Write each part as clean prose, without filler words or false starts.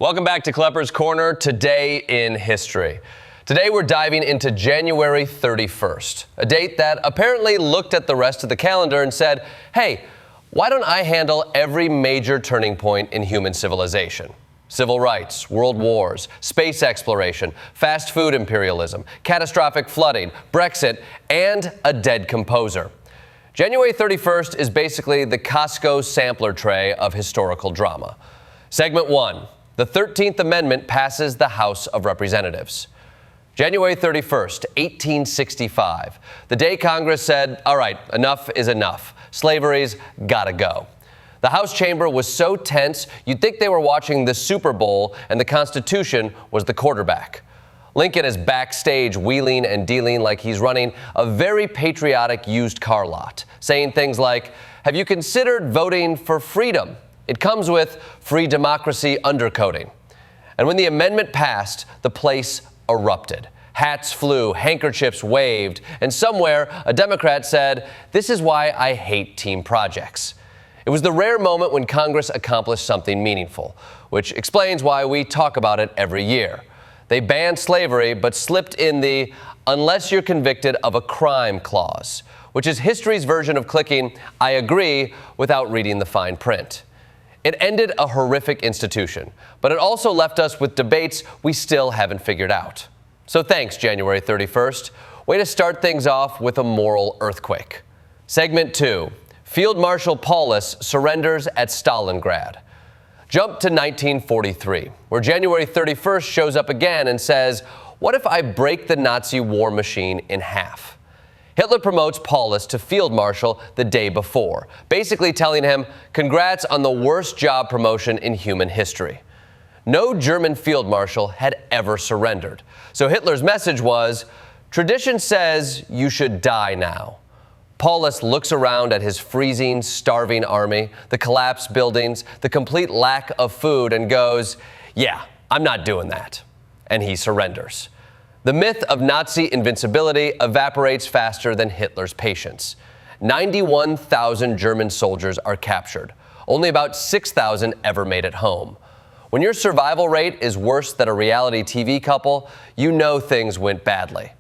Welcome back to Klepper's Corner, Today in History. Today we're diving into January 31st, a date that apparently looked at the rest of the calendar and said, hey, why don't I handle every major turning point in human civilization? Civil rights, world wars, space exploration, fast food imperialism, catastrophic flooding, Brexit, and a dead composer. January 31st is basically the Costco sampler tray of historical drama. Segment 1. The 13th Amendment passes the House of Representatives. January 31st, 1865. The day Congress said, all right, enough is enough. Slavery's gotta go. The House chamber was so tense, you'd think they were watching the Super Bowl and the Constitution was the quarterback. Lincoln is backstage wheeling and dealing like he's running a very patriotic used car lot, saying things like, have you considered voting for freedom? It comes with free democracy undercoating. And when the amendment passed, the place erupted. Hats flew, handkerchiefs waved, and somewhere a Democrat said, this is why I hate team projects. It was the rare moment when Congress accomplished something meaningful, which explains why we talk about it every year. They banned slavery, but slipped in the unless you're convicted of a crime clause, which is history's version of clicking I agree without reading the fine print. It ended a horrific institution, but it also left us with debates we still haven't figured out. So thanks, January 31st. Way to start things off with a moral earthquake. Segment 2. Field Marshal Paulus surrenders at Stalingrad. Jump to 1943, where January 31st shows up again and says, what if I break the Nazi war machine in half? Hitler promotes Paulus to Field Marshal the day before, basically telling him, congrats on the worst job promotion in human history. No German Field Marshal had ever surrendered, so Hitler's message was, tradition says you should die now. Paulus looks around at his freezing, starving army, the collapsed buildings, the complete lack of food, and goes, yeah, I'm not doing that. And he surrenders. The myth of Nazi invincibility evaporates faster than Hitler's patience. 91,000 German soldiers are captured. Only about 6,000 ever made it home. When your survival rate is worse than a reality TV couple, you know things went badly.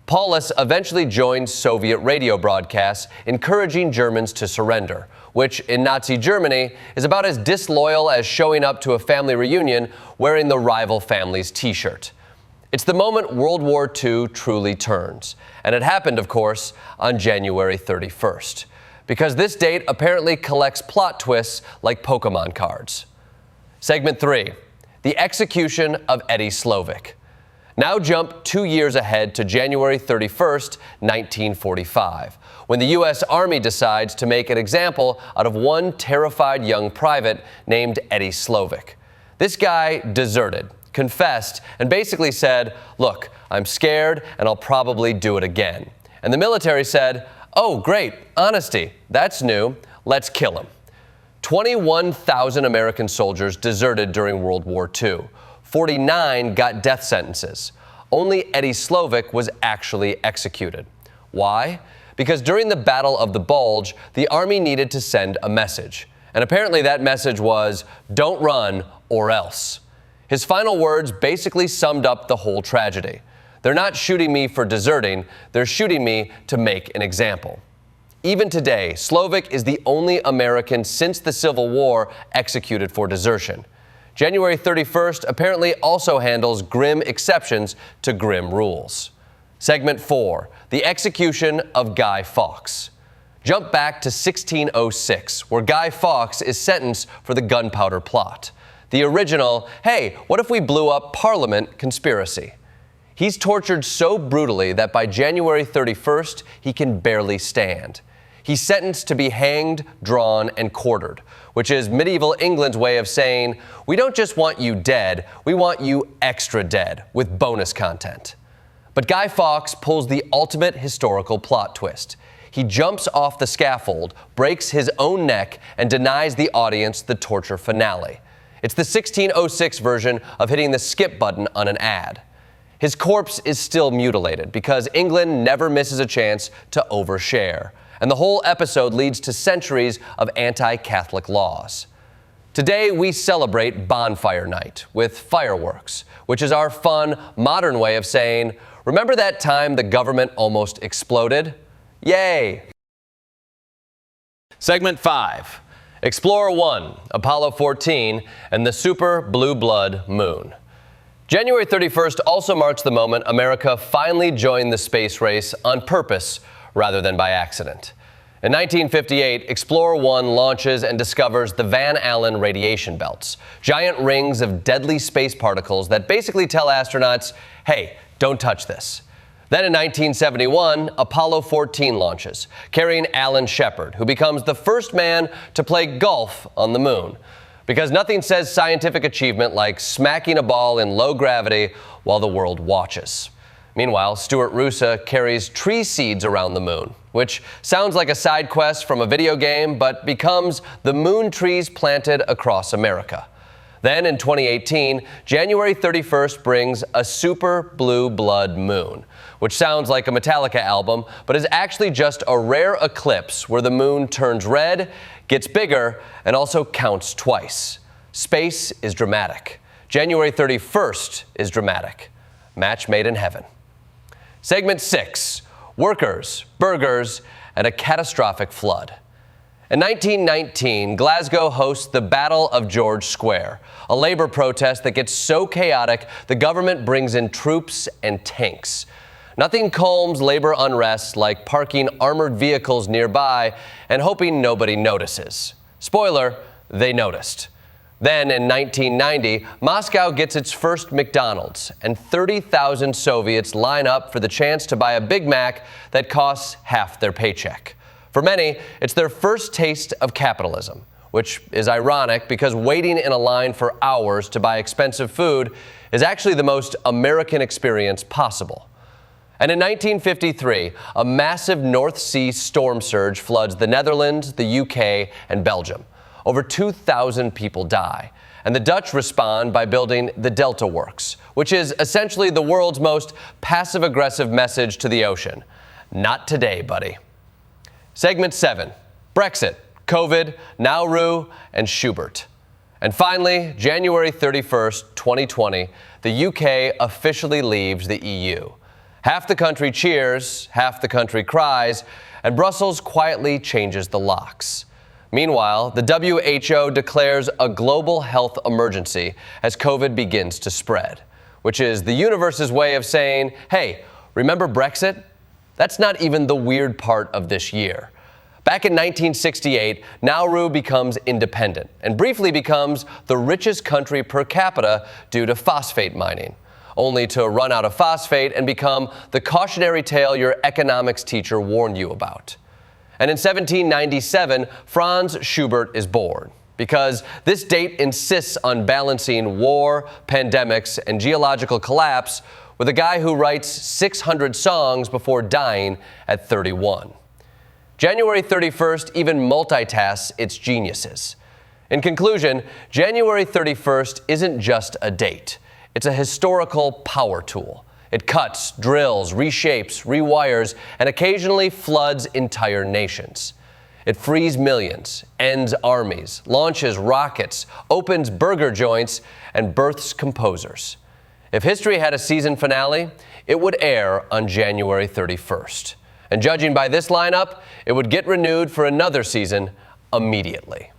Paulus eventually joined Soviet radio broadcasts encouraging Germans to surrender, which in Nazi Germany is about as disloyal as showing up to a family reunion wearing the rival family's t-shirt. It's the moment World War II truly turns, and it happened, of course, on January 31st, because this date apparently collects plot twists like Pokemon cards. Segment 3, the execution of Eddie Slovic. Now jump 2 years ahead to January 31st, 1945, when the U.S. Army decides to make an example out of one terrified young private named Eddie Slovic. This guy deserted, confessed, and basically said, look, I'm scared and I'll probably do it again. And the military said, oh, great, honesty, that's new, let's kill him. 21,000 American soldiers deserted during World War II. 49 got death sentences. Only Eddie Slovic was actually executed. Why? Because during the Battle of the Bulge, the Army needed to send a message. And apparently that message was, don't run or else. His final words basically summed up the whole tragedy. They're not shooting me for deserting, they're shooting me to make an example. Even today, Slovic is the only American since the Civil War executed for desertion. January 31st apparently also handles grim exceptions to grim rules. Segment 4, the execution of Guy Fawkes. Jump back to 1606, where Guy Fawkes is sentenced for the gunpowder plot. The original, hey, what if we blew up Parliament conspiracy. He's tortured so brutally that by January 31st, he can barely stand. He's sentenced to be hanged, drawn, and quartered, which is medieval England's way of saying, we don't just want you dead, we want you extra dead, with bonus content. But Guy Fawkes pulls the ultimate historical plot twist. He jumps off the scaffold, breaks his own neck, and denies the audience the torture finale. It's the 1606 version of hitting the skip button on an ad. His corpse is still mutilated because England never misses a chance to overshare. And the whole episode leads to centuries of anti-Catholic laws. Today, we celebrate Bonfire Night with fireworks, which is our fun, modern way of saying, remember that time the government almost exploded? Yay! Segment 5. Explorer 1, Apollo 14, and the Super Blue Blood Moon. January 31st also marks the moment America finally joined the space race on purpose rather than by accident. In 1958, Explorer 1 launches and discovers the Van Allen radiation belts, giant rings of deadly space particles that basically tell astronauts, hey, don't touch this. Then in 1971, Apollo 14 launches, carrying Alan Shepard, who becomes the first man to play golf on the moon. Because nothing says scientific achievement like smacking a ball in low gravity while the world watches. Meanwhile, Stuart Roosa carries tree seeds around the moon, which sounds like a side quest from a video game, but becomes the moon trees planted across America. Then in 2018, January 31st brings a super blue blood moon, which sounds like a Metallica album, but is actually just a rare eclipse where the moon turns red, gets bigger, and also counts twice. Space is dramatic. January 31st is dramatic. Match made in heaven. Segment 6, workers, burgers, and a catastrophic flood. In 1919, Glasgow hosts the Battle of George Square, a labor protest that gets so chaotic the government brings in troops and tanks. Nothing calms labor unrest like parking armored vehicles nearby and hoping nobody notices. Spoiler, they noticed. Then in 1990, Moscow gets its first McDonald's, and 30,000 Soviets line up for the chance to buy a Big Mac that costs half their paycheck. For many, it's their first taste of capitalism, which is ironic because waiting in a line for hours to buy expensive food is actually the most American experience possible. And in 1953, a massive North Sea storm surge floods the Netherlands, the UK, and Belgium. Over 2,000 people die, and the Dutch respond by building the Delta Works, which is essentially the world's most passive-aggressive message to the ocean. Not today, buddy. Segment 7, Brexit, COVID, Nauru, and Schubert. And finally, January 31st, 2020, the UK officially leaves the EU. Half the country cheers, half the country cries, and Brussels quietly changes the locks. Meanwhile, the WHO declares a global health emergency as COVID begins to spread, which is the universe's way of saying, hey, remember Brexit? That's not even the weird part of this year. Back in 1968, Nauru becomes independent and briefly becomes the richest country per capita due to phosphate mining, only to run out of phosphate and become the cautionary tale your economics teacher warned you about. And in 1797, Franz Schubert is born, because this date insists on balancing war, pandemics, and geological collapse with a guy who writes 600 songs before dying at 31. January 31st even multitasks its geniuses. In conclusion, January 31st isn't just a date. It's a historical power tool. It cuts, drills, reshapes, rewires, and occasionally floods entire nations. It frees millions, ends armies, launches rockets, opens burger joints, and births composers. If history had a season finale, it would air on January 31st. And judging by this lineup, it would get renewed for another season immediately.